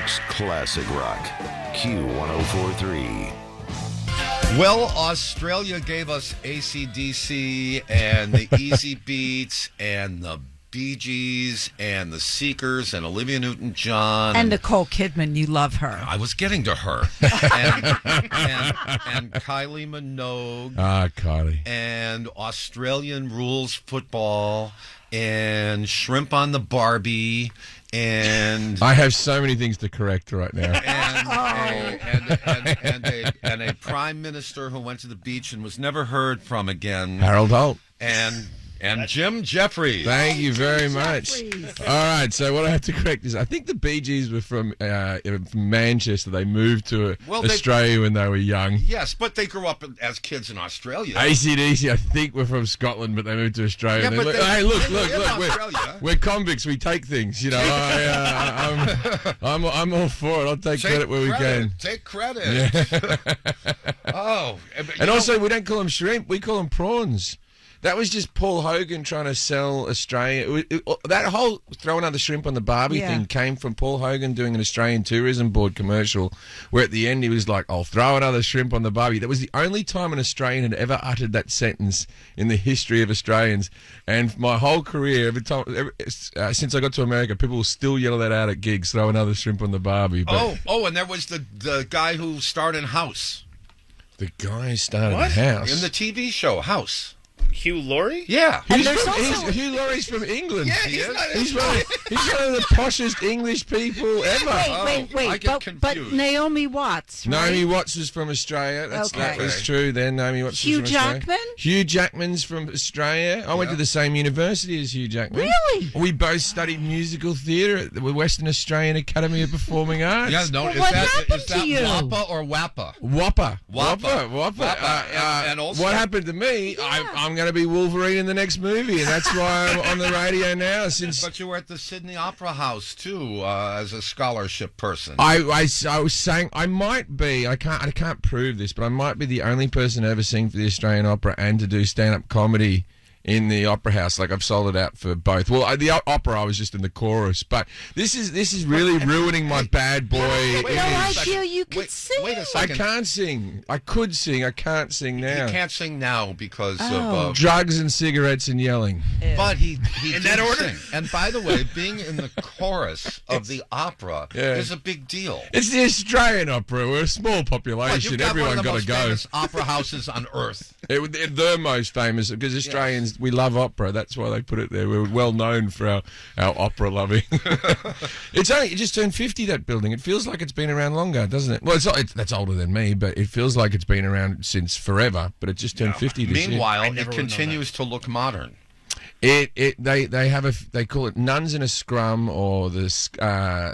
York's classic rock. Q1043. Well, Australia gave us AC/DC and the Easy Beats and the Bee Gees and the Seekers and Olivia Newton-John. And Nicole Kidman, you love her. I was getting to her. and Kylie Minogue. Kylie. And Australian Rules Football and Shrimp on the Barbie. And I have so many things to correct right now. And a prime minister who went to the beach and was never heard from again. Harold Holt. And Jim Jefferies. Thank you very much. All right, so what I have to correct is I think the Bee Gees were from Manchester. They moved to Australia when they were young. Yes, but they grew up as kids in Australia. AC/DC, I think, we're from Scotland, but they moved to Australia. Yeah, hey, look, we're convicts. We take things, you know. I'm all for it. I'll take credit where we can. Take credit. Yeah. And also, we don't call them shrimp. We call them prawns. That was just Paul Hogan trying to sell Australia. That whole throw another shrimp on the Barbie thing came from Paul Hogan doing an Australian Tourism Board commercial where at the end he was like, I'll throw another shrimp on the Barbie. That was the only time an Australian had ever uttered that sentence in the history of Australians. And my whole career, since I got to America, people will still yell that out at gigs, throw another shrimp on the Barbie. But and there was the guy who starred in House. The guy who started House? In the TV show, House. Hugh Laurie? Yeah. Hugh Laurie's from England. Yeah, he's one of the poshest English people ever. Wait. But Naomi Watts, right? Naomi Watts was from Australia. That was true then. Naomi Watts was from Australia. Hugh Jackman? Hugh Jackman's from Australia. I went to the same university as Hugh Jackman. Really? We both studied musical theatre at the Western Australian Academy of Performing Arts. Yeah, no, what happened to you? WAPA or WAPA? WAPA. And also, what happened to me, I'm going to be Wolverine in the next movie, and that's why I'm on the radio now. But you were at the Sydney Opera House, too, as a scholarship person. I was saying, I might be, I can't prove this, but I might be the only person to ever sing for the Australian Opera and to do stand-up comedy in the Opera House. Like, I've sold it out for both. Well, the opera, I was just in the chorus, but this is really ruining my bad boy image. No idea you could sing. Wait a I second. can't sing. I could sing. I can't sing now. He can't sing now because of... drugs and cigarettes and yelling. But he in did that order? sing. And by the way, being in the chorus of the opera is a big deal. It's the Australian Opera. We're a small population. Everyone got to go. Famous opera houses on earth. They're the most famous because Australians, we love opera. That's why they put it there. We're well known for our opera loving. It just turned 50, that building. It feels like it's been around longer, doesn't it? Well, that's older than me, but it feels like it's been around since forever. But it just turned 50 this year. Meanwhile, it continues to look modern. They call it Nuns in a Scrum or the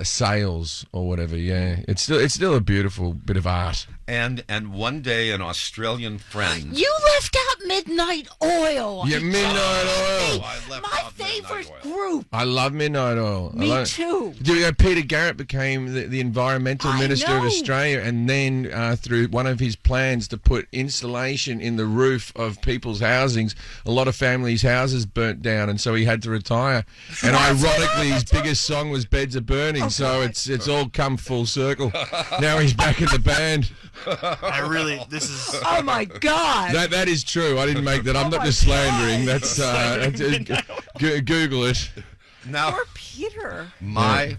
Sails or whatever. Yeah, it's still a beautiful bit of art. And one day, an Australian friend. You left out Midnight Oil. Yeah, Midnight Oil. My favorite group. I love Midnight Oil. Me too. Peter Garrett became the environmental minister of Australia, and then through one of his plans to put insulation in the roof of people's housings, a lot of families' houses burnt down, and so he had to retire. And ironically, his biggest song was "Beds Are Burning," so it's all come full circle. Now he's back in the band. Oh my God! That is true. I didn't make that. I'm not just slandering. That's Google it. Now, poor Peter. My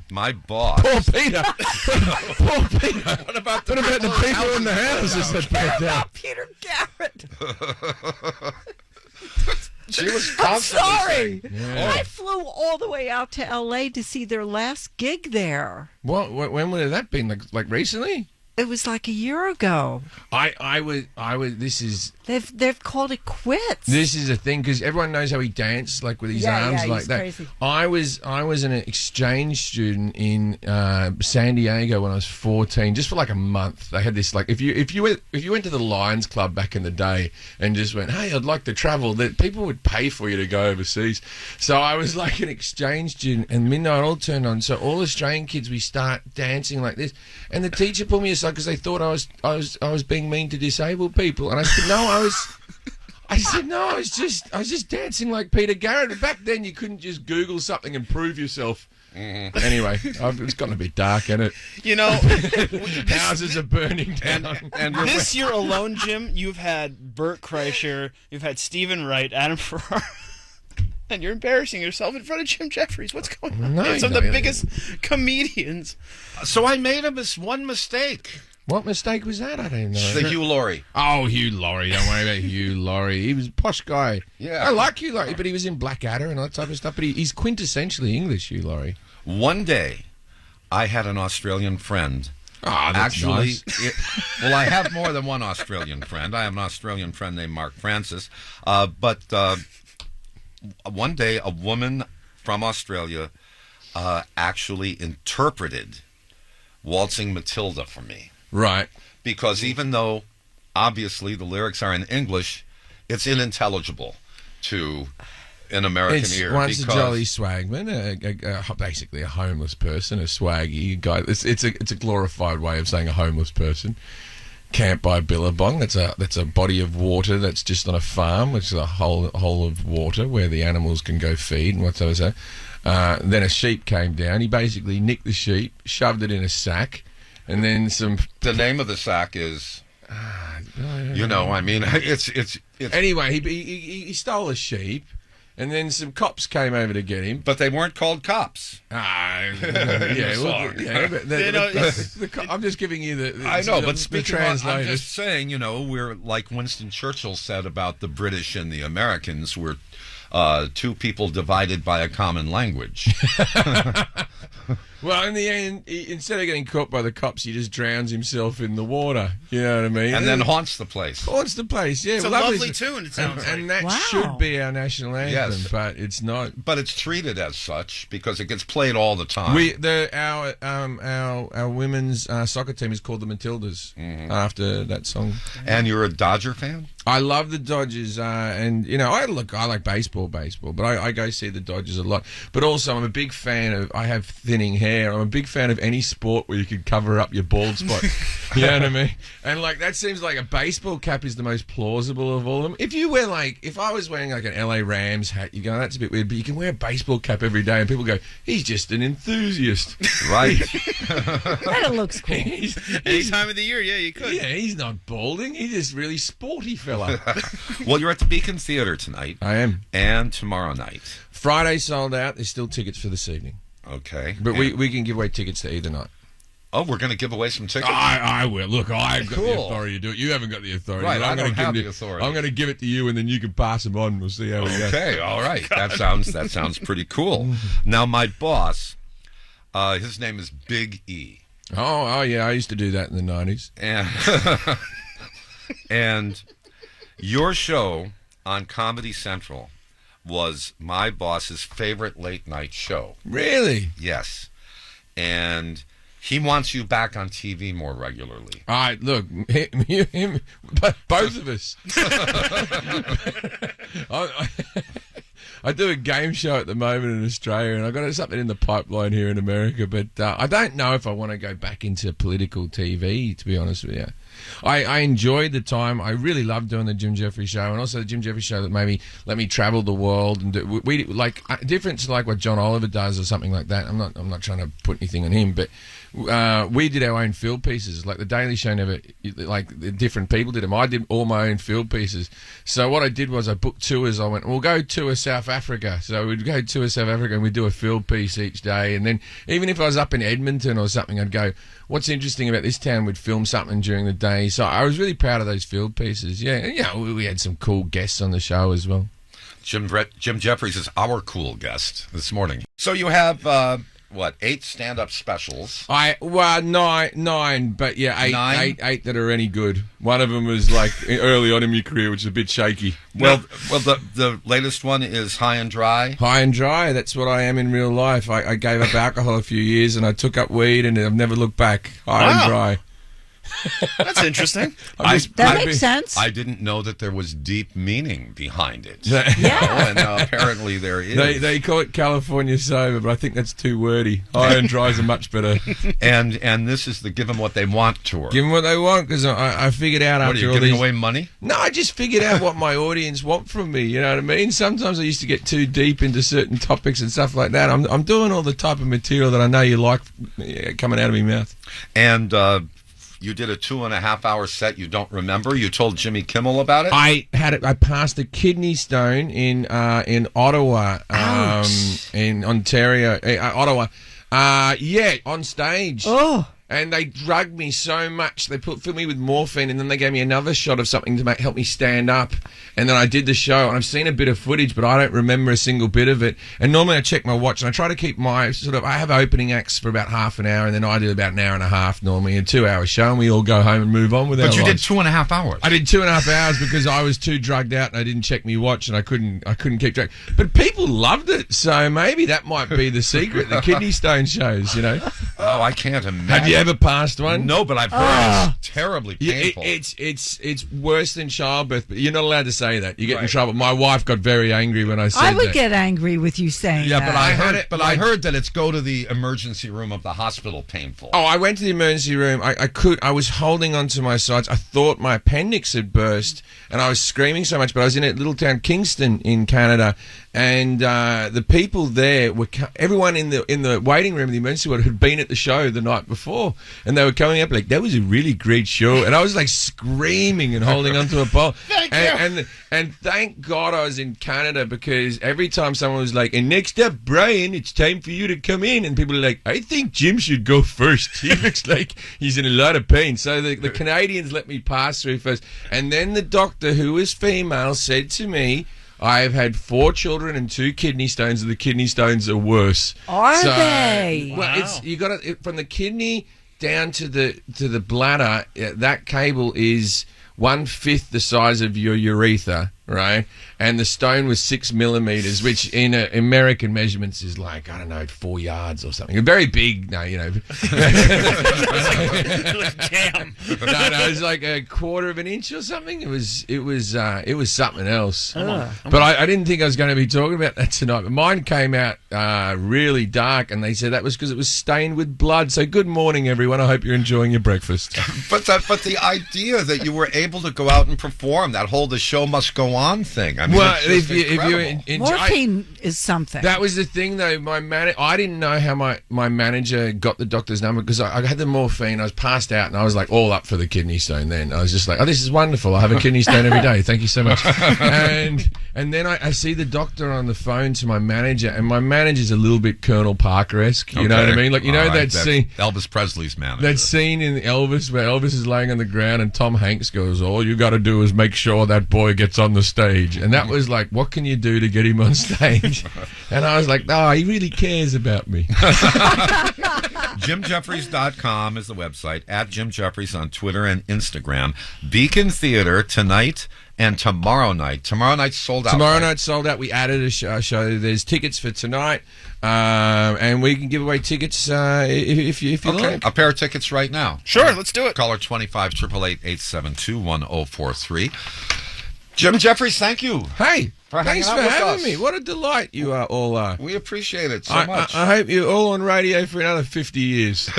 boss. Poor Peter. Poor Peter. What about the people in the houses that burnt down? Peter Garrett. She was I'm sorry. Yeah. I flew all the way out to L.A. to see their last gig there. What? When would that been? Like recently? It was like a year ago. I would. This is. They've called it quits. This is a thing because everyone knows how he danced, like with his arms like that. Crazy. I was an exchange student in San Diego when I was 14, just for like a month. They had this like if you went to the Lions Club back in the day and just went, hey, I'd like to travel, that people would pay for you to go overseas. So I was like an exchange student, and Midnight Oil turned on. So all Australian kids, we start dancing like this, and the teacher pulled me aside because they thought I was being mean to disabled people, and I said no. I was just dancing like Peter Garrett. Back then, you couldn't just Google something and prove yourself. Anyway, it's gotten a bit dark, isn't it? You know, Houses are burning down. And this year alone, Jim, you've had Bert Kreischer, you've had Stephen Wright, Adam Ferrara, and you're embarrassing yourself in front of Jim Jefferies. What's going on? No, Some of the biggest comedians. so I made one mistake. What mistake was that? I don't know. The Hugh Laurie. Oh, Hugh Laurie. Don't worry about Hugh Laurie. He was a posh guy. Yeah. I like Hugh Laurie, but he was in Blackadder and all that type of stuff. But he's quintessentially English, Hugh Laurie. One day, I had an Australian friend. Oh, that's Actually, nice. I have more than one Australian friend. I have an Australian friend named Mark Francis. But one day, a woman from Australia actually interpreted Waltzing Matilda for me. Right. Because even though, obviously, the lyrics are in English, it's unintelligible to an American ear. Once a jolly swagman, basically a homeless person, a swaggy guy. It's a glorified way of saying a homeless person. Camped by Billabong. That's a body of water that's just on a farm, which is a hole of water where the animals can go feed and whatever. Then a sheep came down. He basically nicked the sheep, shoved it in a sack, and then some. The name of the sack is. It's. Anyway, he stole a sheep. And then some cops came over to get him. But they weren't called cops. But I'm just giving you the. I know, but the speaking of, translator. I'm just saying, we're like Winston Churchill said about the British and the Americans. We're two people divided by a common language. Well, in the end, instead of getting caught by the cops, he just drowns himself in the water. You know what I mean? And then haunts the place. Haunts the place, yeah. It's a lovely tune, it sounds like. And that Wow. should be our national anthem, Yes. but it's not. But it's treated as such because it gets played all the time. Our women's soccer team is called the Matildas after that song. And you're a Dodger fan? I love the Dodgers, and I like baseball, but I go see the Dodgers a lot. But also, I'm a big fan of. I have thinning hair. I'm a big fan of any sport where you can cover up your bald spot. You know what I mean? And that seems like a baseball cap is the most plausible of all of them. If you wear if I was wearing an LA Rams hat, you go, that's a bit weird. But you can wear a baseball cap every day, and people go, he's just an enthusiast, Right. And it looks cool. Any time of the year, yeah, you could. Yeah, he's not balding. He's just really sporty fella. Well, you're at the Beacon Theater tonight. I am. And tomorrow night. Friday sold out. There's still tickets for this evening. Okay. But we can give away tickets to either night. Oh, we're going to give away some tickets? I will. Look, I've got the Cool. authority to do it. You haven't got the authority. Right, But I don't have give the authority. I'm going to give it to you, and then you can pass them on. We'll see how we go. Okay, all right. That sounds pretty cool. Now, my boss, his name is Big E. Oh, yeah. I used to do that in the 90s. And your show on Comedy Central was my boss's favorite late night show. Really? Yes. And he wants you back on TV more regularly. All right, look, him, both of us. I do a game show at the moment in Australia, and I've got something in the pipeline here in America, but I don't know if I want to go back into political TV, to be honest with you. I enjoyed the time. I really loved doing the Jim Jefferies show, and also the Jim Jefferies show that maybe let me travel the world and do, we like different to like what John Oliver does or something like that. I'm not trying to put anything on him, but we did our own field pieces. Like the Daily Show never, like the different people did them. I did all my own field pieces. So what I did was I booked tours. I went, we'll go tour South Africa. So we'd go tour South Africa and we'd do a field piece each day. And then even if I was up in Edmonton or something, I'd go, what's interesting about this town? We'd film something during the day. So I was really proud of those field pieces. Yeah, and, we had some cool guests on the show as well. Jim Jefferies is our cool guest this morning. So you have 8 stand-up specials? Nine, but yeah, eight that are any good. One of them was like early on in my career, which is a bit shaky. Well, the latest one is High and Dry. High and dry. That's what I am in real life. I gave up alcohol a few years, and I took up weed, and I've never looked back. High and dry. That's interesting. That makes sense. I didn't know that there was deep meaning behind it. Yeah. And apparently there is. They call it California sober, but I think that's too wordy. High and dries are much better. And this is the give them what they want tour. Give them what they want, because I figured out What, after are you all giving these... away money? No, I just figured out what my audience want from me. You know what I mean? Sometimes I used to get too deep into certain topics and stuff like that. I'm doing all the type of material that I know you like coming out of my mouth. And you did a 2.5-hour set you don't remember. You told Jimmy Kimmel about it? I passed a kidney stone in Ottawa, in Ontario, Ottawa. On stage. Oh. And they drugged me so much. They filled me with morphine, and then they gave me another shot of something to help me stand up. And then I did the show, and I've seen a bit of footage, but I don't remember a single bit of it. And normally I check my watch, and I try to keep my I have opening acts for about half an hour, and then I do about an hour and a half normally, a 2-hour show, and we all go home and move on with our lives. But you did 2.5 hours. I did 2.5 hours because I was too drugged out, and I didn't check my watch, and I couldn't keep track. But people loved it, so maybe that might be the secret, the kidney stone shows, you know. Oh, I can't imagine. Have you ever passed one? No, but I've heard it's terribly painful. It's worse than childbirth, but you're not allowed to say that. You get in trouble. My wife got very angry when I said that. I would get angry with you saying that. But I heard that it's go to the emergency room of the hospital painful. Oh, I went to the emergency room. I was holding onto my sides. I thought my appendix had burst, and I was screaming so much. But I was in a little town, Kingston, in Canada, and the people there were everyone in the waiting room of the emergency ward had been at the show the night before, and they were coming up like, that was a really great show, and I was like screaming and holding onto a pole. And thank God I was in Canada, because every time someone was like, and next up, Brian, it's time for you to come in, and people are like, I think Jim should go first. He looks like he's in a lot of pain. So the Canadians let me pass through first, and then the doctor, who was female, said to me, I've had 4 children and 2 kidney stones, and the kidney stones are worse. Are they? Well, Wow. you got it from the kidney down to the bladder. That cable is 1/5 the size of your urethra, right? And the stone was 6 millimeters, which in American measurements is like, I don't know, 4 yards or something. Very big, no, you know. Damn. No, it was like 1/4 of an inch or something. It was something else. Ugh. But I didn't think I was going to be talking about that tonight. But mine came out really dark, and they said that was because it was stained with blood. So good morning, everyone. I hope you're enjoying your breakfast. But the idea that you were able to go out and perform, that whole the show must go on thing. I mean, Well, it's just if you incredible. Morphine is something. that was the thing, though. I didn't know how my manager got the doctor's number, because I had the morphine. I was passed out, and I was like all up for the kidney stone. Then I was just like, oh, this is wonderful. I have a kidney stone every day. Thank you so much. And then I see the doctor on the phone to my manager, and my manager's a little bit Colonel Parker-esque. You know what I mean? Like, you know, All right, that that's scene. Elvis Presley's manager. That scene in Elvis where Elvis is laying on the ground and Tom Hanks goes, all you got to do is make sure that boy gets on the stage. And that was like, what can you do to get him on stage? And I was like, oh, he really cares about me. JimJefferies.com is the website. At Jim Jefferies on Twitter and Instagram. Beacon Theater tonight and tomorrow night. Tomorrow night's sold out. Tomorrow right? night's sold out. We added a show. There's tickets for tonight. And we can give away tickets if you like. A pair of tickets right now. Sure, let's do it. Caller 25 888 1043. Jim Jefferies, thank you. Hey, For hanging thanks out for with having us. me. What a delight you all are. We appreciate it so I much. hope you're all on radio for another 50 years.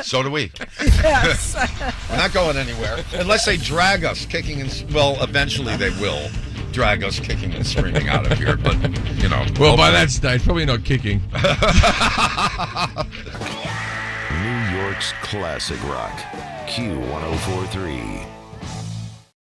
So do we. Yes. We're not going anywhere. Unless they drag us kicking and... Well, eventually they will drag us kicking and screaming out of here. But, you know. Well, by hopefully- that stage, probably not kicking. New York's classic rock, Q1043.